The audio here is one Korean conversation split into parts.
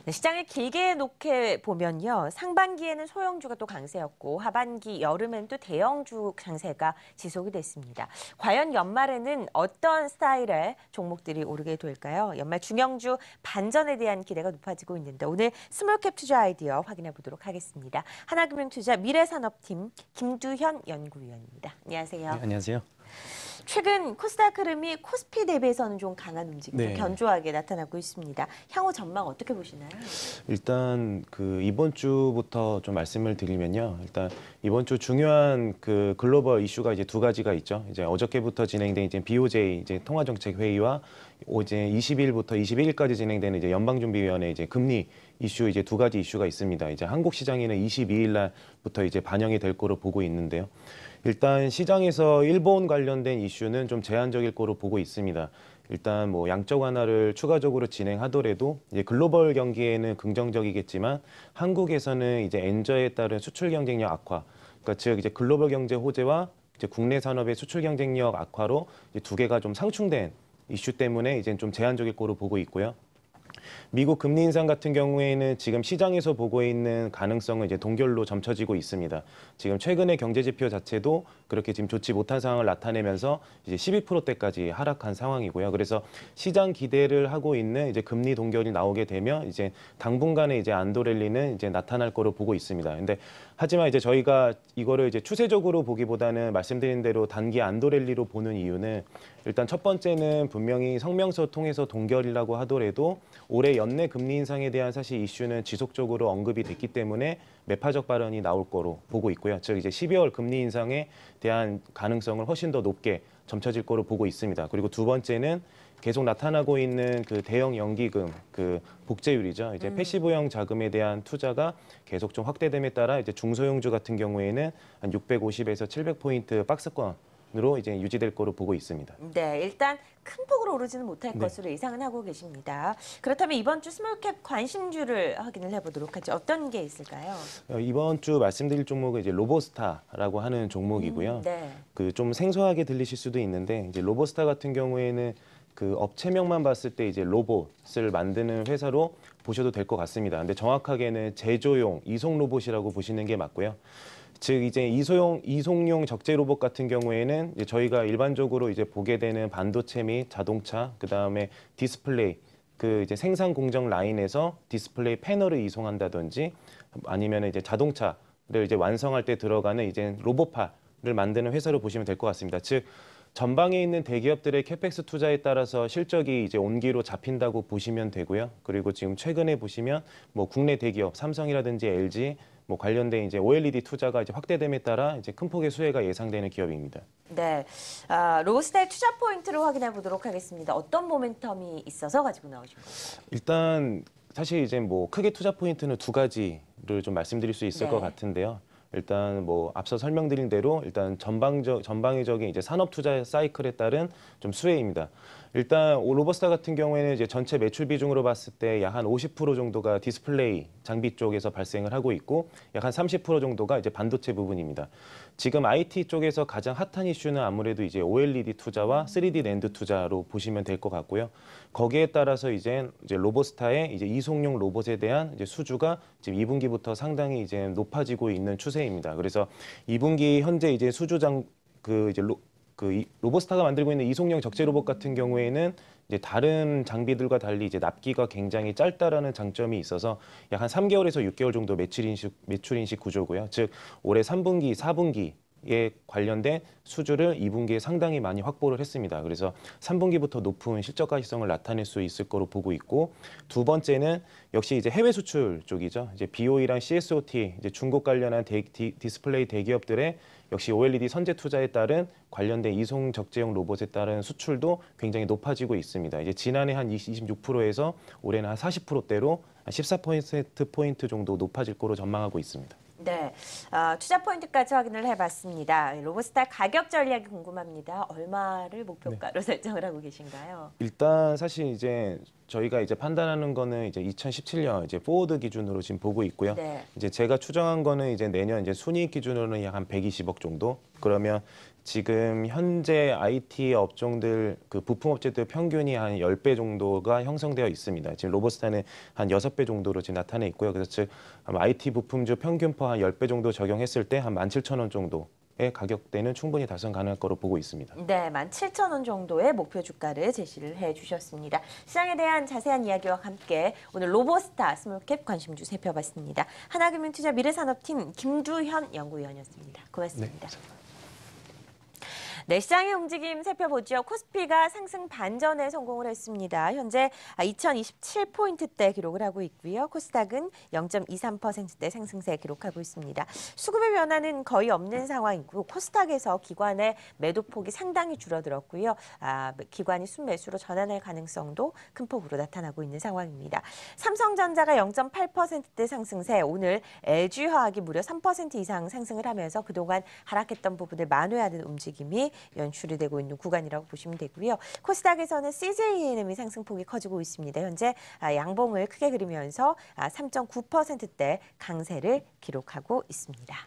네, 시장을 길게 놓게 보면요. 상반기에는 소형주가 또 강세였고 하반기 여름엔 또 대형주 강세가 지속이 됐습니다. 과연 연말에는 어떤 스타일의 종목들이 오르게 될까요? 연말 중형주 반전에 대한 기대가 높아지고 있는데 오늘 스몰캡 투자 아이디어 확인해 보도록 하겠습니다. 하나금융투자 미래산업팀 김두현 연구위원입니다. 안녕하세요. 네, 안녕하세요. 최근 코스닥 흐름이 코스피 대비해서는 좀 강한 움직임, 좀 네. 견조하게 나타나고 있습니다. 향후 전망 어떻게 보시나요? 일단 이번 주부터 좀 말씀을 드리면요. 일단 이번 주 중요한 글로벌 이슈가 이제 두 가지가 있죠. 이제 어저께부터 진행된 이제 BOJ 이제 통화정책 회의와 어제 20일부터 21일까지 진행되는 이제 연방준비위원회 이제 금리 이슈 이제 두 가지 이슈가 있습니다. 이제 한국 시장에는 22일 날부터 이제 반영이 될 거로 보고 있는데요. 일단 시장에서 일본 관련된 이슈는 좀 제한적일 거로 보고 있습니다. 일단 뭐 양적 완화를 추가적으로 진행하더라도 이제 글로벌 경기에는 긍정적이겠지만 한국에서는 이제 엔저에 따른 수출 경쟁력 악화, 그러니까 즉 이제 글로벌 경제 호재와 이제 국내 산업의 수출 경쟁력 악화로 이제 두 개가 좀 상충된 이슈 때문에 이제 좀 제한적일 거로 보고 있고요. 미국 금리 인상 같은 경우에는 지금 시장에서 보고 있는 가능성은 이제 동결로 점쳐지고 있습니다. 지금 최근의 경제 지표 자체도 그렇게 지금 좋지 못한 상황을 나타내면서 이제 12%대까지 하락한 상황이고요. 그래서 시장 기대를 하고 있는 이제 금리 동결이 나오게 되면 이제 당분간의 이제 안도 랠리는 이제 나타날 거로 보고 있습니다. 근데 하지만 이제 저희가 이거를 이제 추세적으로 보기보다는 말씀드린 대로 단기 안도 랠리로 보는 이유는 일단 첫 번째는 분명히 성명서 통해서 동결이라고 하더라도 올해 연내 금리 인상에 대한 사실 이슈는 지속적으로 언급이 됐기 때문에 매파적 발언이 나올 거로 보고 있고요. 즉 이제 12월 금리 인상에 대한 가능성을 훨씬 더 높게 점쳐질 거로 보고 있습니다. 그리고 두 번째는 계속 나타나고 있는 대형 연기금 복제율이죠. 이제 패시브형 자금에 대한 투자가 계속 좀 확대됨에 따라 이제 중소형주 같은 경우에는 한 650에서 700포인트 박스권으로 이제 유지될 거로 보고 있습니다. 네, 일단 큰 폭으로 오르지는 못할 네. 것으로 예상은 하고 계십니다. 그렇다면 이번 주 스몰캡 관심주를 확인을 해보도록 하죠. 어떤 게 있을까요? 이번 주 말씀드릴 종목은 이제 로보스타라고 하는 종목이고요. 네. 좀 생소하게 들리실 수도 있는데 이제 로보스타 같은 경우에는 업체명만 봤을 때 이제 로봇을 만드는 회사로 보셔도 될 것 같습니다. 근데 정확하게는 제조용 이송 로봇이라고 보시는 게 맞고요. 즉 이제 이송용 적재 로봇 같은 경우에는 이제 저희가 일반적으로 이제 보게 되는 반도체 및 자동차, 그다음에 디스플레이 이제 생산 공정 라인에서 디스플레이 패널을 이송한다든지 아니면 이제 자동차를 이제 완성할 때 들어가는 이제 로봇파를 만드는 회사로 보시면 될 것 같습니다. 즉 전방에 있는 대기업들의 캐펙스 투자에 따라서 실적이 이제 온기로 잡힌다고 보시면 되고요. 그리고 지금 최근에 보시면 뭐 국내 대기업 삼성이라든지 LG 뭐 관련된 이제 OLED 투자가 이제 확대됨에 따라 이제 큰 폭의 수혜가 예상되는 기업입니다. 네, 로보스타의 투자 포인트를 확인해 보도록 하겠습니다. 어떤 모멘텀이 있어서 가지고 나오신 거예요? 일단 사실 이제 뭐 크게 투자 포인트는 두 가지를 좀 말씀드릴 수 있을 네. 것 같은데요. 일단 뭐 앞서 설명드린 대로 일단 전방위적인 이제 산업 투자 사이클에 따른 좀 수혜입니다. 일단 로버스타 같은 경우에는 이제 전체 매출 비중으로 봤을 때 약 한 50% 정도가 디스플레이 장비 쪽에서 발생을 하고 있고 약 한 30% 정도가 이제 반도체 부분입니다. 지금 IT 쪽에서 가장 핫한 이슈는 아무래도 이제 OLED 투자와 3D 랜드 투자로 보시면 될 것 같고요. 거기에 따라서 이제 로보스타의 이제 이송용 로봇에 대한 이제 수주가 지금 2분기부터 상당히 이제 높아지고 있는 추세입니다. 그래서 2분기 현재 이제 수주장 로보스타가 만들고 있는 이송용 적재 로봇 같은 경우에는 이제 다른 장비들과 달리 이제 납기가 굉장히 짧다라는 장점이 있어서 약 한 3개월에서 6개월 정도 매출 인식 구조고요. 즉 올해 3분기, 4분기에 관련된 수주를 2분기에 상당히 많이 확보를 했습니다. 그래서 3분기부터 높은 실적 가시성을 나타낼 수 있을 거로 보고 있고 두 번째는 역시 이제 해외 수출 쪽이죠. 이제 BOE랑 CSOT 이제 중국 관련한 디스플레이 대기업들의 역시 OLED 선제 투자에 따른 관련된 이송 적재용 로봇에 따른 수출도 굉장히 높아지고 있습니다. 이제 지난해 한 26%에서 올해는 한 40%대로 한 14%포인트 정도 높아질 거로 전망하고 있습니다. 네, 투자 포인트까지 확인을 해봤습니다. 로보스타 가격 전략이 궁금합니다. 얼마를 목표가로 설정을 하고 계신가요? 일단 사실 이제 저희가 이제 판단하는 거는 이제 2017년 이제 포워드 기준으로 지금 보고 있고요. 네. 이제 제가 추정한 거는 이제 내년 이제 순이익 기준으로는 약 한 120억 정도. 그러면 지금 현재 IT 업종들 그 부품 업체들 평균이 한 10배 정도가 형성되어 있습니다. 지금 로보스타는 한 6배 정도로 지금 나타내 있고요. 그래서 즉 IT 부품주 평균표 한 10배 정도 적용했을 때 한 17,000원 정도의 가격대는 충분히 달성 가능할 거로 보고 있습니다. 네, 17,000원 정도의 목표 주가를 제시를 해주셨습니다. 시장에 대한 자세한 이야기와 함께 오늘 로보스타 스몰캡 관심주 살펴봤습니다. 하나금융투자 미래산업팀 김두현 연구위원이었습니다. 고맙습니다. 네, 시장의 움직임 살펴보죠. 코스피가 상승 반전에 성공을 했습니다. 현재 2027포인트대 기록을 하고 있고요. 코스닥은 0.23%대 상승세 기록하고 있습니다. 수급의 변화는 거의 없는 상황이고 코스닥에서 기관의 매도폭이 상당히 줄어들었고요. 기관이 순매수로 전환할 가능성도 큰 폭으로 나타나고 있는 상황입니다. 삼성전자가 0.8%대 상승세, 오늘 LG화학이 무려 3% 이상 상승을 하면서 그동안 하락했던 부분을 만회하는 움직임이 연출이 되고 있는 구간이라고 보시면 되고요. 코스닥에서는 CJENM이 상승폭이 커지고 있습니다. 현재 양봉을 크게 그리면서 3.9%대 강세를 기록하고 있습니다.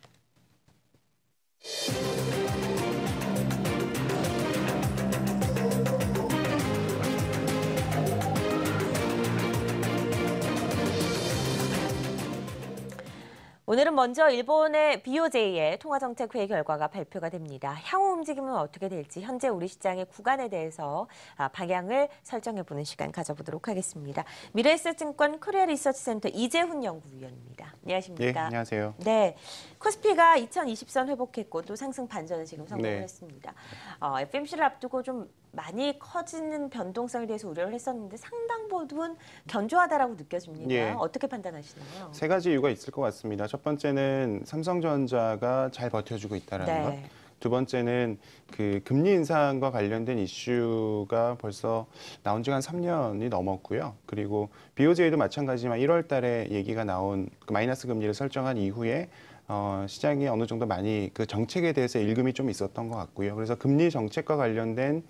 오늘은 먼저 일본의 BOJ의 통화정책회의 결과가 발표가 됩니다. 향후 움직임은 어떻게 될지 현재 우리 시장의 구간에 대해서 방향을 설정해보는 시간 가져보도록 하겠습니다. 미래에셋증권 코리아리서치센터 이재훈 연구위원입니다. 안녕하십니까? 네, 안녕하세요. 네, 코스피가 2020선 회복했고 또 상승 반전을 지금 성공을 네. 했습니다. FMC를 앞두고 좀 많이 커지는 변동성에 대해서 우려를 했었는데 상당 부분 견조하다라고 느껴집니다. 예. 어떻게 판단하시나요? 세 가지 이유가 있을 것 같습니다. 첫 번째는 삼성전자가 잘 버텨주고 있다는 것. 두 번째는 그 금리 인상과 관련된 이슈가 벌써 나온 지가 한 3년이 넘었고요. 그리고 BOJ도 마찬가지지만 1월 달에 얘기가 나온 그 마이너스 금리를 설정한 이후에 시장이 어느 정도 많이 그 정책에 대해서 일금이 좀 있었던 것 같고요. 그래서 금리 정책과 관련된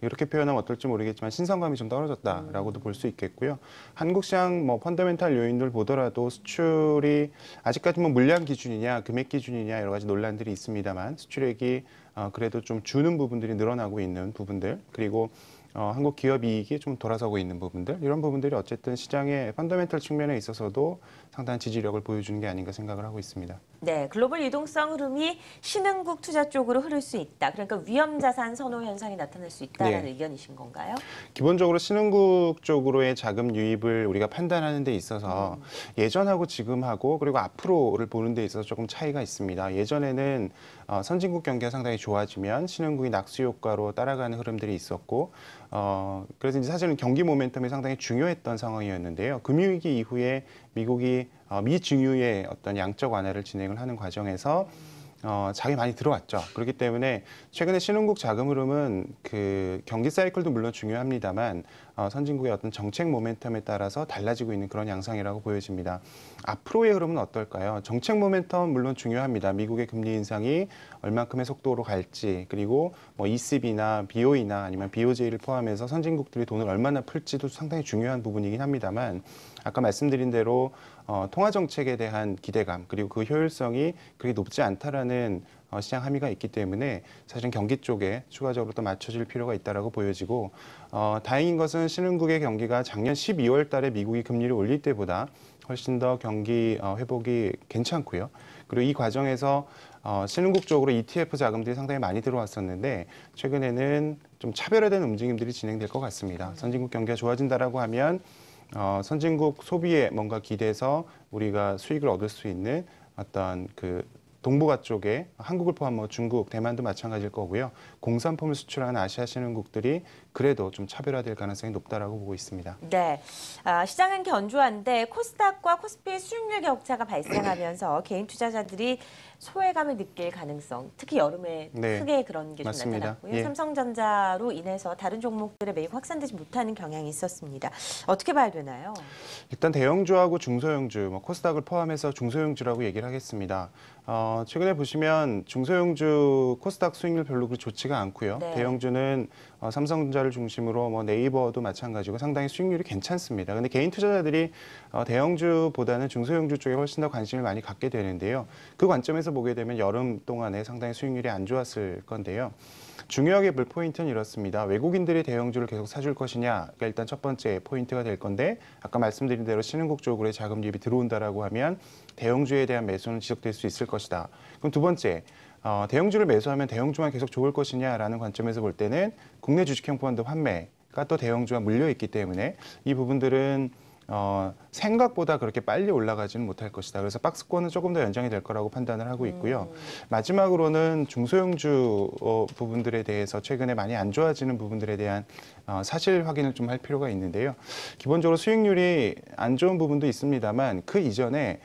이렇게 표현하면 어떨지 모르겠지만 신선감이 좀 떨어졌다라고도 볼 수 있겠고요. 한국 시장 뭐 펀더멘탈 요인들 보더라도 수출이 아직까지 뭐 물량 기준이냐 금액 기준이냐 여러 가지 논란들이 있습니다만 수출액이 그래도 좀 주는 부분들이 늘어나고 있는 부분들 그리고 한국 기업 이익이 좀 돌아서고 있는 부분들 이런 부분들이 어쨌든 시장의 펀더멘털 측면에 있어서도 상당한 지지력을 보여주는 게 아닌가 생각을 하고 있습니다. 네, 글로벌 유동성 흐름이 신흥국 투자 쪽으로 흐를 수 있다. 그러니까 위험 자산 선호 현상이 나타날 수 있다는 네. 의견이신 건가요? 기본적으로 신흥국 쪽으로의 자금 유입을 우리가 판단하는 데 있어서 예전하고 지금하고 그리고 앞으로를 보는 데 있어서 조금 차이가 있습니다. 예전에는 선진국 경기가 상당히 좋아지면 신흥국이 낙수 효과로 따라가는 흐름들이 있었고 그래서 이제 사실은 경기 모멘텀이 상당히 중요했던 상황이었는데요. 금융위기 이후에 미국이 미증유의 어떤 양적 완화를 진행을 하는 과정에서 자금이 많이 들어왔죠. 그렇기 때문에 최근에 신흥국 자금 흐름은 그 경기 사이클도 물론 중요합니다만 선진국의 어떤 정책 모멘텀에 따라서 달라지고 있는 그런 양상이라고 보여집니다. 앞으로의 흐름은 어떨까요? 정책 모멘텀 물론 중요합니다. 미국의 금리 인상이 얼만큼의 속도로 갈지 그리고 뭐 ECB나 BOE나 아니면 BOJ를 포함해서 선진국들이 돈을 얼마나 풀지도 상당히 중요한 부분이긴 합니다만 아까 말씀드린 대로 통화 정책에 대한 기대감 그리고 그 효율성이 그렇게 높지 않다라는 시장 함의가 있기 때문에 사실은 경기 쪽에 추가적으로 또 맞춰질 필요가 있다라고 보여지고 다행인 것은 신흥국의 경기가 작년 12월 달에 미국이 금리를 올릴 때보다 훨씬 더 경기 회복이 괜찮고요. 그리고 이 과정에서 신흥국 쪽으로 ETF 자금들이 상당히 많이 들어왔었는데 최근에는 좀 차별화된 움직임들이 진행될 것 같습니다. 선진국 경기가 좋아진다라고 하면 선진국 소비에 뭔가 기대서 우리가 수익을 얻을 수 있는 어떤 그 동북아 쪽에 한국을 포함 뭐 중국, 대만도 마찬가지일 거고요. 공산품을 수출하는 아시아 신흥국들이 그래도 좀 차별화될 가능성이 높다라고 보고 있습니다. 네, 시장은 견조한데 코스닥과 코스피 수익률 격차가 발생하면서 개인 투자자들이 소외감을 느낄 가능성, 특히 여름에 네, 크게 그런 게 좀 맞습니다. 나타났고요. 예. 삼성전자로 인해서 다른 종목들의 매입 확산되지 못하는 경향이 있었습니다. 어떻게 봐야 되나요? 일단 대형주하고 중소형주, 뭐 코스닥을 포함해서 중소형주라고 얘기를 하겠습니다. 최근에 보시면 중소형주 코스닥 수익률 별로 그렇게 좋지가 않고요. 네. 대형주는 삼성전자를 중심으로 뭐 네이버도 마찬가지고 상당히 수익률이 괜찮습니다. 근데 개인 투자자들이 대형주보다는 중소형주 쪽에 훨씬 더 관심을 많이 갖게 되는데요. 그 관점에서 보게 되면 여름 동안에 상당히 수익률이 안 좋았을 건데요. 중요하게 볼 포인트는 이렇습니다. 외국인들이 대형주를 계속 사줄 것이냐가 일단 첫 번째 포인트가 될 건데 아까 말씀드린 대로 신흥국 쪽으로의 자금 유입이 들어온다라고 하면 대형주에 대한 매수는 지속될 수 있을 것이다. 그럼 두 번째, 대형주를 매수하면 대형주만 계속 좋을 것이냐라는 관점에서 볼 때는 국내 주식형 펀드 환매가 또 대형주와 물려 있기 때문에 이 부분들은 생각보다 그렇게 빨리 올라가지는 못할 것이다. 그래서 박스권은 조금 더 연장이 될 거라고 판단을 하고 있고요. 마지막으로는 중소형주 부분들에 대해서 최근에 많이 안 좋아지는 부분들에 대한 사실 확인을 좀 할 필요가 있는데요. 기본적으로 수익률이 안 좋은 부분도 있습니다만 그 이전에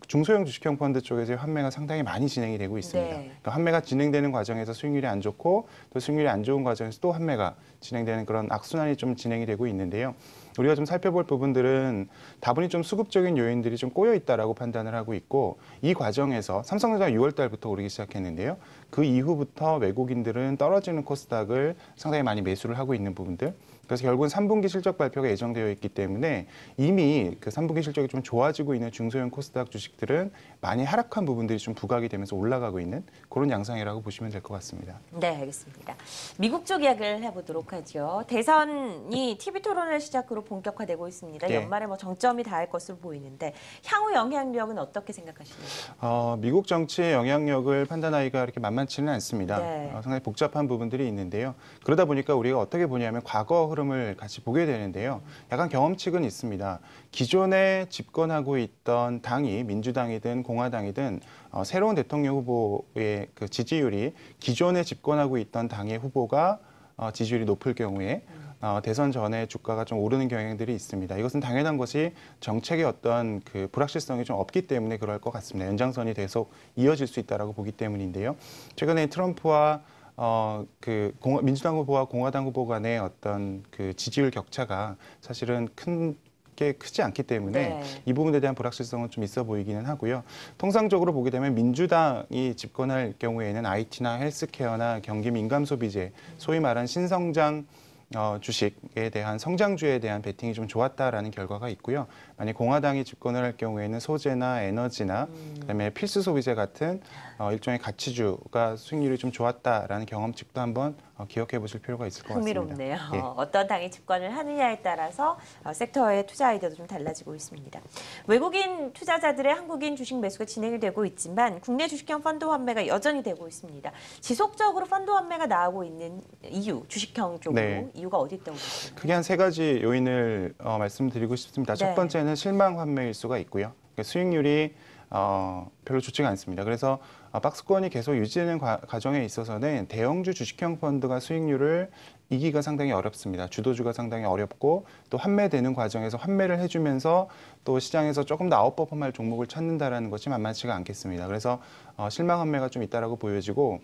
중소형 주식형 펀드 쪽에서 환매가 상당히 많이 진행이 되고 있습니다. 네. 그러니까 환매가 진행되는 과정에서 수익률이 안 좋고 또 수익률이 안 좋은 과정에서 또 환매가 진행되는 그런 악순환이 좀 진행이 되고 있는데요. 우리가 좀 살펴볼 부분들은 다분히 좀 수급적인 요인들이 좀 꼬여 있다라고 판단을 하고 있고 이 과정에서 삼성전자가 6월 달부터 오르기 시작했는데요. 그 이후부터 외국인들은 떨어지는 코스닥을 상당히 많이 매수를 하고 있는 부분들. 그래서 결국은 3분기 실적 발표가 예정되어 있기 때문에 이미 그 3분기 실적이 좀 좋아지고 있는 중소형 코스닥 주식들은 많이 하락한 부분들이 좀 부각이 되면서 올라가고 있는 그런 양상이라고 보시면 될 것 같습니다. 네, 알겠습니다. 미국 쪽 이야기를 해보도록 하죠. 대선이 TV 토론을 시작으로 본격화되고 있습니다. 네. 연말에 뭐 정점이 닿을 것으로 보이는데 향후 영향력은 어떻게 생각하시나요? 미국 정치의 영향력을 판단하기가 이렇게 만만치는 않습니다. 네. 상당히 복잡한 부분들이 있는데요. 그러다 보니까 우리가 어떻게 보냐면 과거 흐름을 같이 보게 되는데요. 약간 경험칙은 있습니다. 기존에 집권하고 있던 당이 민주당이든 공화당이든 새로운 대통령 후보의 그 지지율이 기존에 집권하고 있던 당의 후보가 지지율이 높을 경우에 대선 전에 주가가 좀 오르는 경향들이 있습니다. 이것은 당연한 것이 정책의 어떤 그 불확실성이 좀 없기 때문에 그럴 것 같습니다. 연장선이 계속 이어질 수 있다라고 보기 때문인데요. 최근에 트럼프와 민주당 후보와 공화당 후보 간의 어떤 그 지지율 격차가 사실은 크지 않기 때문에 네. 이 부분에 대한 불확실성은 좀 있어 보이기는 하고요. 통상적으로 보게 되면 민주당이 집권할 경우에는 IT나 헬스케어나 경기 민감 소비재, 소위 말하는 신성장 주식에 대한 성장주에 대한 베팅이 좀 좋았다라는 결과가 있고요. 만약 공화당이 집권을 할 경우에는 소재나 에너지나 그다음에 필수 소비재 같은 일종의 가치주가 수익률이 좀 좋았다라는 경험칙도 한번 기억해 보실 필요가 있을 것 같습니다. 흥미롭네요. 예. 어떤 당이 집권을 하느냐에 따라서 섹터의 투자 아이디어도 좀 달라지고 있습니다. 외국인 투자자들의 한국인 주식 매수가 진행이 되고 있지만 국내 주식형 펀드 환매가 여전히 되고 있습니다. 지속적으로 펀드 환매가 나오고 있는 이유, 주식형 쪽으로 네. 이유가 어디 있다고 보시나요? 크게 한 세 가지 요인을 말씀드리고 싶습니다. 네. 첫 번째는 실망 환매일 수가 있고요. 그러니까 수익률이 별로 좋지가 않습니다. 그래서 박스권이 계속 유지되는 과정에 있어서는 대형주 주식형 펀드가 수익률을 이기가 상당히 어렵습니다. 주도주가 상당히 어렵고 또 환매되는 과정에서 환매를 해주면서 또 시장에서 조금 더 아웃퍼폼할 종목을 찾는다라는 것이 만만치가 않겠습니다. 그래서 실망 환매가 좀 있다라고 보여지고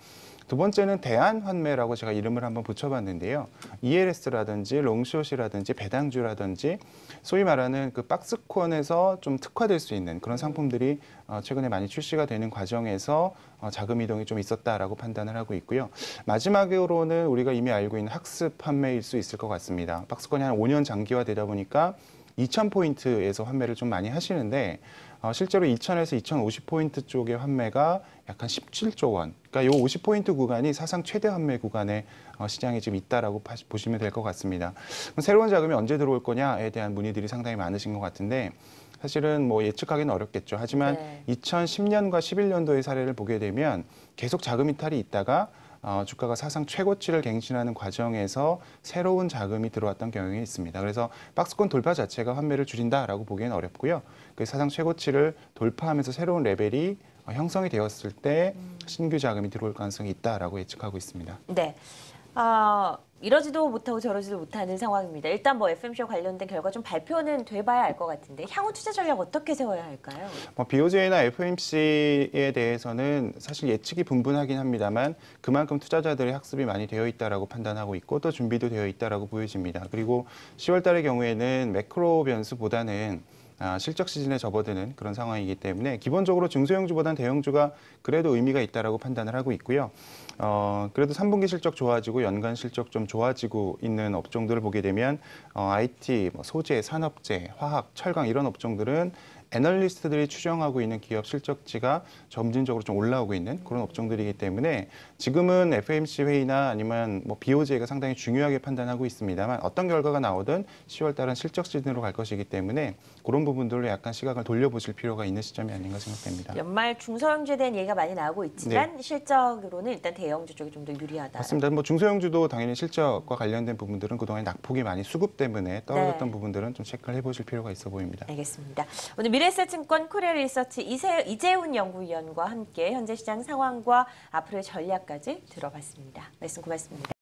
두 번째는 대안환매라고 제가 이름을 한번 붙여봤는데요. ELS라든지 롱숏이라든지 배당주라든지 소위 말하는 그 박스권에서 좀 특화될 수 있는 그런 상품들이 최근에 많이 출시가 되는 과정에서 자금 이동이 좀 있었다라고 판단을 하고 있고요. 마지막으로는 우리가 이미 알고 있는 학습 판매일 수 있을 것 같습니다. 박스권이 한 5년 장기화되다 보니까 2,000포인트에서 환매를 좀 많이 하시는데 실제로 2,000에서 2,050포인트 쪽의 환매가 약간 17조 원. 그러니까 이 50포인트 구간이 사상 최대 환매 구간에 시장에 지금 있다라고 보시면 될 것 같습니다. 새로운 자금이 언제 들어올 거냐에 대한 문의들이 상당히 많으신 것 같은데 사실은 뭐 예측하기는 어렵겠죠. 하지만 네. 2010년과 11년도의 사례를 보게 되면 계속 자금 이탈이 있다가 주가가 사상 최고치를 갱신하는 과정에서 새로운 자금이 들어왔던 경향이 있습니다. 그래서 박스권 돌파 자체가 환매를 줄인다라고 보기에는 어렵고요. 그 사상 최고치를 돌파하면서 새로운 레벨이 형성이 되었을 때 신규 자금이 들어올 가능성이 있다라고 예측하고 있습니다. 네. 이러지도 못하고 저러지도 못하는 상황입니다. 일단 뭐 FMC와 관련된 결과 좀 발표는 돼봐야 알 것 같은데 향후 투자 전략 어떻게 세워야 할까요? BOJ나 FOMC에 대해서는 사실 예측이 분분하긴 합니다만 그만큼 투자자들의 학습이 많이 되어 있다라고 판단하고 있고 또 준비도 되어 있다라고 보여집니다. 그리고 10월 달의 경우에는 매크로 변수보다는 실적 시즌에 접어드는 그런 상황이기 때문에 기본적으로 중소형주보다는 대형주가 그래도 의미가 있다라고 판단을 하고 있고요. 그래도 3분기 실적 좋아지고 연간 실적 좀 좋아지고 있는 업종들을 보게 되면 IT, 소재, 산업재, 화학, 철강 이런 업종들은 애널리스트들이 추정하고 있는 기업 실적치가 점진적으로 좀 올라오고 있는 그런 업종들이기 때문에 지금은 FMC 회의나 아니면 BOJ가 상당히 중요하게 판단하고 있습니다만 어떤 결과가 나오든 10월 달은 실적 시즌으로 갈 것이기 때문에 그런 부분들로 약간 시각을 돌려보실 필요가 있는 시점이 아닌가 생각됩니다. 연말 중소형주에 대한 얘기가 많이 나오고 있지만 실적으로는 일단 대형주 쪽이 좀 더 유리하다. 맞습니다. 중소형주도 당연히 실적과 관련된 부분들은 그동안 낙폭이 많이 수급 때문에 떨어졌던 부분들은 좀 체크를 해보실 필요가 있어 보입니다. 알겠습니다. 오늘 미래에셋증권 코리아 리서치 이재훈 연구위원과 함께 현재 시장 상황과 앞으로의 전략까지 들어봤습니다. 말씀 고맙습니다.